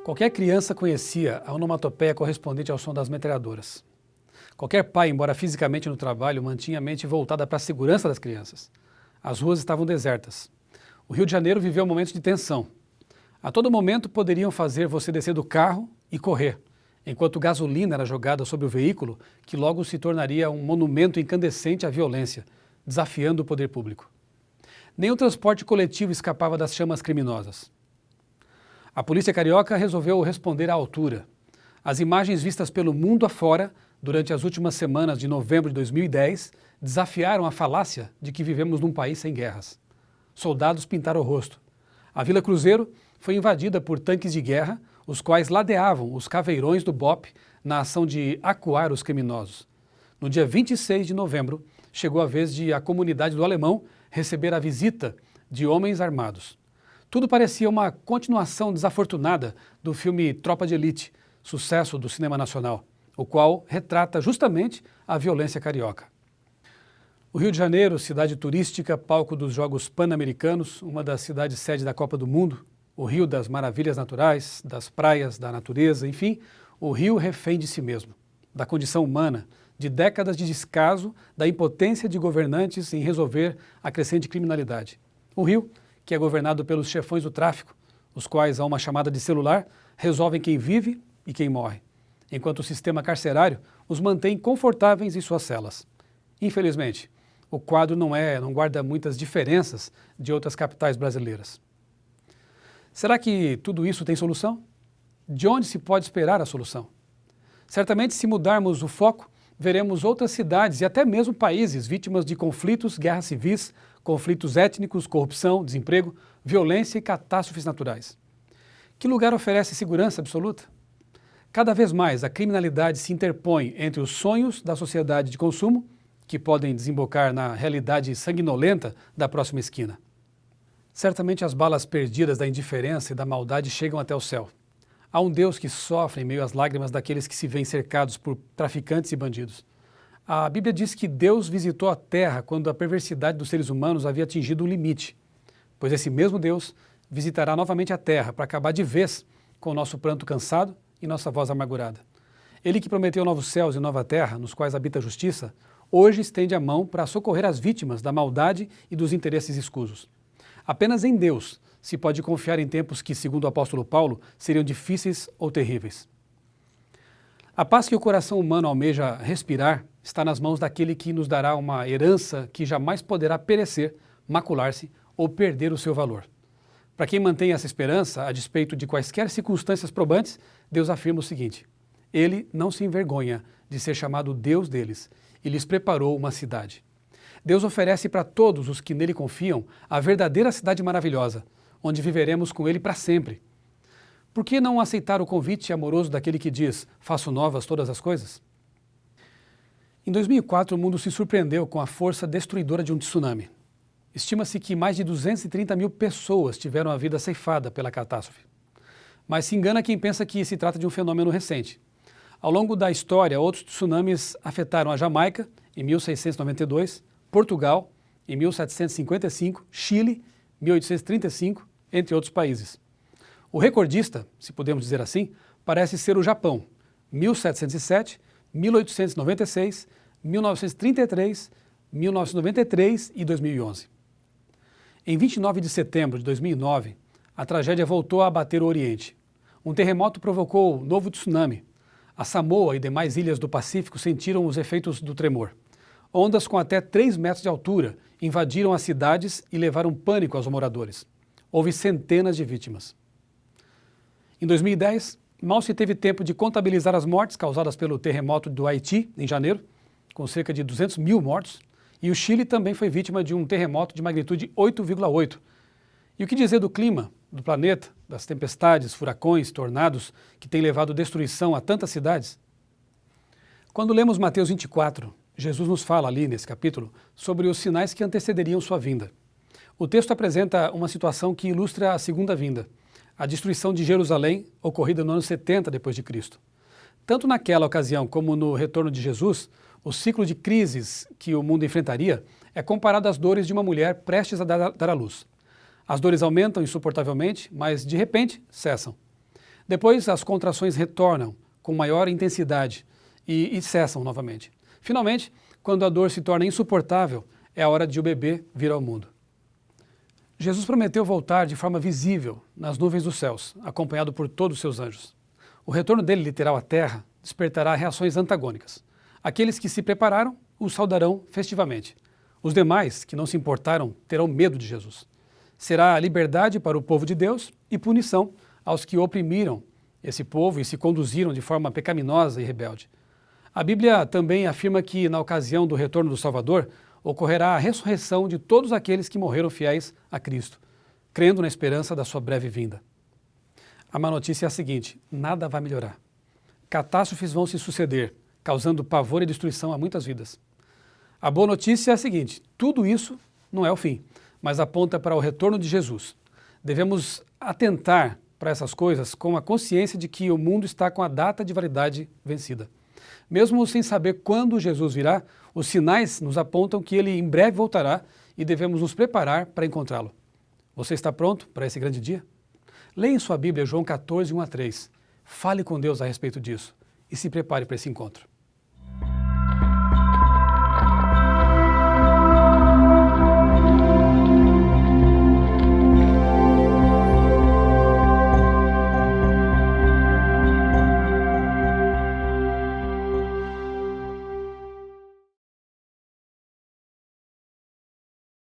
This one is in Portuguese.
Qualquer criança conhecia a onomatopeia correspondente ao som das metralhadoras. Qualquer pai, embora fisicamente no trabalho, mantinha a mente voltada para a segurança das crianças. As ruas estavam desertas. O Rio de Janeiro viveu momentos de tensão. A todo momento poderiam fazer você descer do carro e correr, enquanto gasolina era jogada sobre o veículo, que logo se tornaria um monumento incandescente à violência, desafiando o poder público. Nem o transporte coletivo escapava das chamas criminosas. A polícia carioca resolveu responder à altura. As imagens vistas pelo mundo afora durante as últimas semanas de novembro de 2010 desafiaram a falácia de que vivemos num país sem guerras. Soldados pintaram o rosto. A Vila Cruzeiro foi invadida por tanques de guerra, os quais ladeavam os caveirões do BOPE na ação de acuar os criminosos. No dia 26 de novembro, chegou a vez de a comunidade do Alemão receber a visita de homens armados. Tudo parecia uma continuação desafortunada do filme Tropa de Elite, sucesso do cinema nacional, o qual retrata justamente a violência carioca. O Rio de Janeiro, cidade turística, palco dos Jogos Pan-Americanos, uma das cidades sede da Copa do Mundo, o Rio das maravilhas naturais, das praias, da natureza, enfim, o Rio refém de si mesmo, da condição humana, de décadas de descaso, da impotência de governantes em resolver a crescente criminalidade. O Rio, que é governado pelos chefões do tráfico, os quais, a uma chamada de celular, resolvem quem vive e quem morre, enquanto o sistema carcerário os mantém confortáveis em suas celas. Infelizmente, o quadro não guarda muitas diferenças de outras capitais brasileiras. Será que tudo isso tem solução? De onde se pode esperar a solução? Certamente, se mudarmos o foco, veremos outras cidades e até mesmo países vítimas de conflitos, guerras civis, conflitos étnicos, corrupção, desemprego, violência e catástrofes naturais. Que lugar oferece segurança absoluta? Cada vez mais a criminalidade se interpõe entre os sonhos da sociedade de consumo, que podem desembocar na realidade sanguinolenta da próxima esquina. Certamente as balas perdidas da indiferença e da maldade chegam até o céu. Há um Deus que sofre em meio às lágrimas daqueles que se veem cercados por traficantes e bandidos. A Bíblia diz que Deus visitou a terra quando a perversidade dos seres humanos havia atingido um limite, pois esse mesmo Deus visitará novamente a terra para acabar de vez com o nosso pranto cansado e nossa voz amargurada. Ele que prometeu novos céus e nova terra, nos quais habita a justiça, hoje estende a mão para socorrer as vítimas da maldade e dos interesses escusos. Apenas em Deus se pode confiar em tempos que, segundo o apóstolo Paulo, seriam difíceis ou terríveis. A paz que o coração humano almeja respirar está nas mãos daquele que nos dará uma herança que jamais poderá perecer, macular-se ou perder o seu valor. Para quem mantém essa esperança, a despeito de quaisquer circunstâncias probantes, Deus afirma o seguinte: Ele não se envergonha de ser chamado Deus deles e lhes preparou uma cidade. Deus oferece para todos os que nele confiam a verdadeira cidade maravilhosa, onde viveremos com ele para sempre. Por que não aceitar o convite amoroso daquele que diz: faço novas todas as coisas? Em 2004, o mundo se surpreendeu com a força destruidora de um tsunami. Estima-se que mais de 230 mil pessoas tiveram a vida ceifada pela catástrofe. Mas se engana quem pensa que se trata de um fenômeno recente. Ao longo da história, outros tsunamis afetaram a Jamaica, em 1692, Portugal, em 1755, Chile, 1835, entre outros países. O recordista, se podemos dizer assim, parece ser o Japão, 1707, 1896, 1933, 1993 e 2011. Em 29 de setembro de 2009, a tragédia voltou a abater o Oriente. Um terremoto provocou novo tsunami. A Samoa e demais ilhas do Pacífico sentiram os efeitos do tremor. Ondas com até 3 metros de altura invadiram as cidades e levaram pânico aos moradores. Houve centenas de vítimas. Em 2010, mal se teve tempo de contabilizar as mortes causadas pelo terremoto do Haiti, em janeiro, com cerca de 200 mil mortos, e o Chile também foi vítima de um terremoto de magnitude 8,8. E o que dizer do clima, do planeta, das tempestades, furacões, tornados, que têm levado destruição a tantas cidades? Quando lemos Mateus 24, Jesus nos fala ali nesse capítulo sobre os sinais que antecederiam sua vinda. O texto apresenta uma situação que ilustra a segunda vinda, a destruição de Jerusalém, ocorrida no ano 70 d.C. Tanto naquela ocasião como no retorno de Jesus, o ciclo de crises que o mundo enfrentaria é comparado às dores de uma mulher prestes a dar à luz. As dores aumentam insuportavelmente, mas de repente cessam. Depois, as contrações retornam com maior intensidade e cessam novamente. Finalmente, quando a dor se torna insuportável, é a hora de o bebê vir ao mundo. Jesus prometeu voltar de forma visível nas nuvens dos céus, acompanhado por todos os seus anjos. O retorno dele literal à terra despertará reações antagônicas. Aqueles que se prepararam o saudarão festivamente. Os demais, que não se importaram, terão medo de Jesus. Será liberdade para o povo de Deus e punição aos que oprimiram esse povo e se conduziram de forma pecaminosa e rebelde. A Bíblia também afirma que, na ocasião do retorno do Salvador, ocorrerá a ressurreição de todos aqueles que morreram fiéis a Cristo, crendo na esperança da sua breve vinda. A má notícia é a seguinte: nada vai melhorar. Catástrofes vão se suceder, causando pavor e destruição a muitas vidas. A boa notícia é a seguinte: tudo isso não é o fim, mas aponta para o retorno de Jesus. Devemos atentar para essas coisas com a consciência de que o mundo está com a data de validade vencida. Mesmo sem saber quando Jesus virá, os sinais nos apontam que ele em breve voltará e devemos nos preparar para encontrá-lo. Você está pronto para esse grande dia? Leia em sua Bíblia João 14, 1 a 3. Fale com Deus a respeito disso e se prepare para esse encontro.